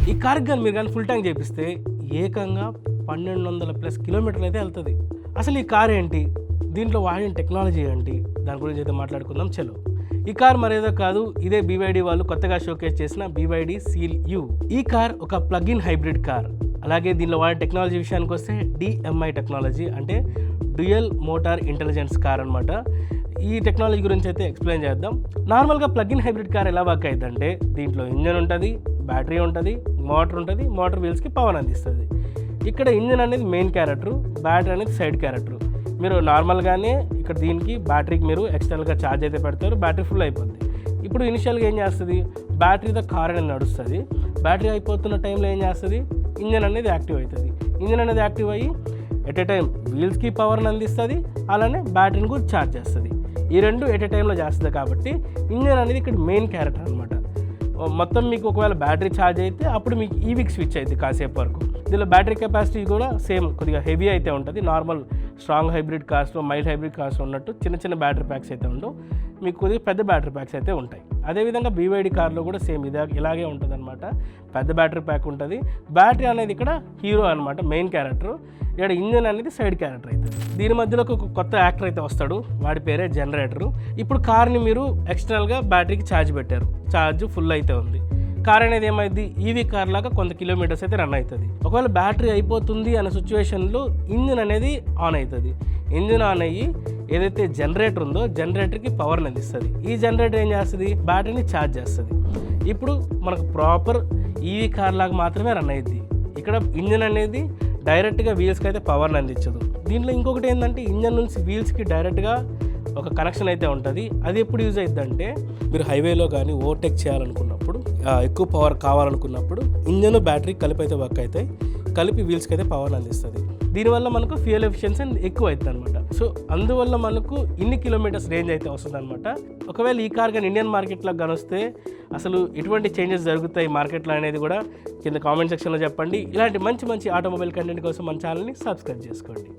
ఈ కార్కి కానీ మీరు కానీ ఫుల్ ట్యాంక్ చేపిస్తే ఏకంగా 1200+ కిలోమీటర్లు అయితే వెళ్తుంది. అసలు ఈ కార్ ఏంటి, దీంట్లో వాడిన టెక్నాలజీ ఏంటి, దాని గురించి అయితే మాట్లాడుకుందాం. చలో. ఈ కార్ మరేదో కాదు, ఇదే BYD వాళ్ళు కొత్తగా షోకేస్ చేసిన BYD Seal U. ఈ కార్ ఒక ప్లగ్-ఇన్ హైబ్రిడ్ కార్. అలాగే దీనిలో వాడే టెక్నాలజీ విషయానికి వస్తే DMI టెక్నాలజీ, అంటే డ్యూయల్ మోటార్ ఇంటెలిజెన్స్ కార్ అనమాట. ఈ టెక్నాలజీ గురించి అయితే ఎక్స్ప్లెయిన్ చేద్దాం. నార్మల్గా ప్లగ్-ఇన్ హైబ్రిడ్ కార్ ఎలా వర్క్ అవుతుందంటే దీంట్లో ఇంజన్ ఉంటుంది, బ్యాటరీ ఉంటుంది, మోటార్ ఉంటుంది, మోటార్ వీల్స్కి పవర్ అందిస్తుంది. ఇక్కడ ఇంజన్ అనేది మెయిన్ క్యారెక్టరు, బ్యాటరీ అనేది సైడ్ క్యారెక్టరు. మీరు నార్మల్గానే ఇక్కడ దీనికి బ్యాటరీకి మీరు ఎక్స్టర్నల్గా ఛార్జ్ అయితే పెడతారు, బ్యాటరీ ఫుల్ అయిపోద్ది. ఇప్పుడు ఇనిషియల్గా ఏం చేస్తుంది, బ్యాటరీతో కార్ అనేది నడుస్తుంది. బ్యాటరీ అయిపోతున్న టైంలో ఏం చేస్తుంది, ఇంజన్ అనేది యాక్టివ్ అవుతుంది. ఇంజన్ అనేది యాక్టివ్ అయ్యి ఎట్ ఏ టైం వీల్స్కి పవర్ని అందిస్తుంది, అలానే బ్యాటరీని కూడా ఛార్జ్ చేస్తుంది. ఈ రెండు ఎట్ ఏ టైంలో చేస్తుంది కాబట్టి ఇంజన్ అనేది ఇక్కడ మెయిన్ క్యారెక్టర్ అనమాట. మొత్తం మీకు ఒకవేళ బ్యాటరీ ఛార్జ్ అయితే అప్పుడు మీకు ఈవీకి స్విచ్ అవుతుంది కాసేపు వరకు. దీనిలో బ్యాటరీ కెపాసిటీ కూడా సేమ్ కొద్దిగా హెవీ అయితే ఉంటుంది. నార్మల్ స్ట్రాంగ్ హైబ్రిడ్ కార్స్లో, మైల్డ్ హైబ్రిడ్ కార్స్లో ఉన్నట్టు చిన్న చిన్న బ్యాటరీ ప్యాక్స్ అయితే ఉండవు, మీకు కొద్దిగా పెద్ద బ్యాటరీ ప్యాక్స్ అయితే ఉంటాయి. అదేవిధంగా BYD కార్లో కూడా సేమ్ ఇలాగే ఉంటుంది అనమాట. పెద్ద బ్యాటరీ ప్యాక్ ఉంటుంది. బ్యాటరీ అనేది ఇక్కడ హీరో అనమాట, మెయిన్ క్యారెక్టర్. ఇక్కడ ఇంజన్ అనేది సైడ్ క్యారెక్టర్ అవుతుంది. దీని మధ్యలో ఒక కొత్త యాక్టర్ అయితే వస్తాడు, వాడి పేరే జనరేటరు. ఇప్పుడు కార్ని మీరు ఎక్స్టర్నల్గా బ్యాటరీకి ఛార్జ్ పెట్టారు, ఛార్జ్ ఫుల్ అయితే ఉంది. కార్ అనేది ఏమైంది, ఈవీ కార్ లాగా కొంత కిలోమీటర్స్ అయితే రన్ అవుతుంది. ఒకవేళ బ్యాటరీ అయిపోతుంది అనే సిచ్యువేషన్లో ఇంజిన్ అనేది ఆన్ అవుతుంది. ఇంజిన్ ఆన్ అయ్యి ఏదైతే జనరేటర్ ఉందో జనరేటర్కి పవర్ని అందిస్తుంది. ఈ జనరేటర్ ఏం చేస్తుంది, బ్యాటరీని ఛార్జ్ చేస్తుంది. ఇప్పుడు మనకు ప్రాపర్ ఈవీ కార్ లాగా మాత్రమే రన్ అయ్యిద్ది. ఇక్కడ ఇంజిన్ అనేది డైరెక్ట్గా వీల్స్కి అయితే పవర్ని అందించదు. దీంట్లో ఇంకొకటి ఏంటంటే ఇంజన్ నుంచి వీల్స్కి డైరెక్ట్గా ఒక కనెక్షన్ అయితే ఉంటుంది. అది ఎప్పుడు యూజ్ అవుతుందంటే మీరు హైవేలో కానీ ఓవర్టేక్ చేయాలనుకున్నప్పుడు, ఎక్కువ పవర్ కావాలనుకున్నప్పుడు ఇంజన్ బ్యాటరీ కలిపి అయితే వర్క్ అవుతాయి, కలిపి వీల్స్కి అయితే పవర్ అందిస్తుంది. దీనివల్ల మనకు ఫ్యూయల్ ఎఫిషియన్సీ ఎక్కువ అవుతుంది అనమాట. సో అందువల్ల మనకు ఇన్ని కిలోమీటర్స్ రేంజ్ అయితే వస్తుంది అనమాట. ఒకవేళ ఈ కార్ కానీ ఇండియన్ మార్కెట్లో కనిస్తే అసలు ఎటువంటి చేంజెస్ జరుగుతాయి మార్కెట్లో అనేది కూడా కింద కామెంట్ సెక్షన్లో చెప్పండి. ఇలాంటి మంచి మంచి ఆటోమొబైల్ కంటెంట్ కోసం మన ఛానల్ని సబ్స్క్రైబ్ చేసుకోండి.